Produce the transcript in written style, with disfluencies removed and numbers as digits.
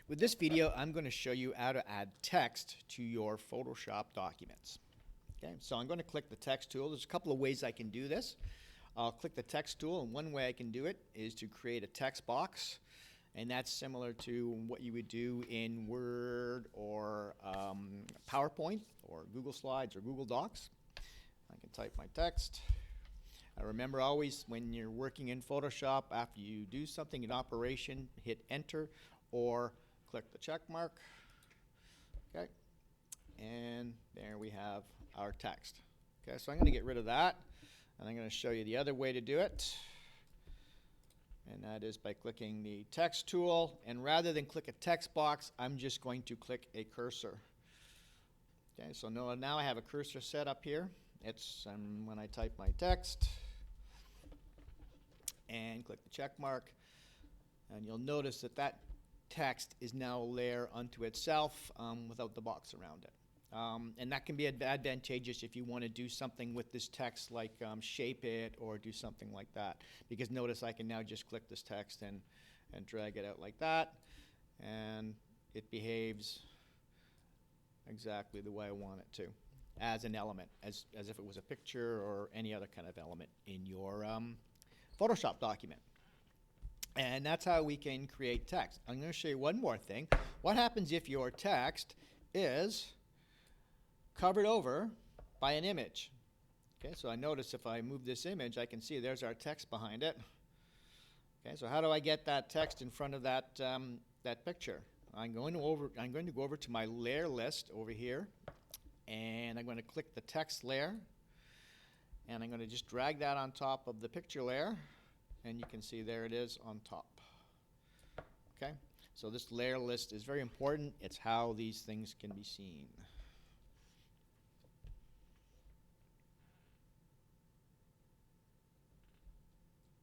With this video, I'm going to show you how to add text to your Photoshop documents. Okay, so I'm going to click the text tool. There's a couple of ways I can do this. I'll click the text tool, and one way I can do it is to create a text box, and that's similar to what you would do in Word or PowerPoint or Google Slides or Google Docs. I can type my text. Remember always when you're working in Photoshop, after you do something in operation, hit enter or click the check mark. Okay, and there we have our text. Okay, so I'm going to get rid of that, and I'm going to show you the other way to do it, and that is by clicking the text tool, and rather than click a text box, I'm just going to click a cursor. Okay, so now I have a cursor set up here. It's when I type my text and click the check mark, and you'll notice that that text is now a layer unto itself without the box around it. And that can be advantageous if you want to do something with this text, like shape it or do something like that. Because notice I can now just click this text and drag it out like that, and it behaves exactly the way I want it to, as an element, as if it was a picture or any other kind of element in your Photoshop document. And that's how we can create text. I'm going to show you one more thing. What happens if your text is covered over by an image? Okay, so I notice if I move this image, I can see there's our text behind it. Okay, so how do I get that text in front of that that picture? I'm going to go over to my layer list over here, and I'm going to click the text layer, and I'm going to just drag that on top of the picture layer, and you can see there it is on top. Okay, so this layer list is very important. It's how these things can be seen.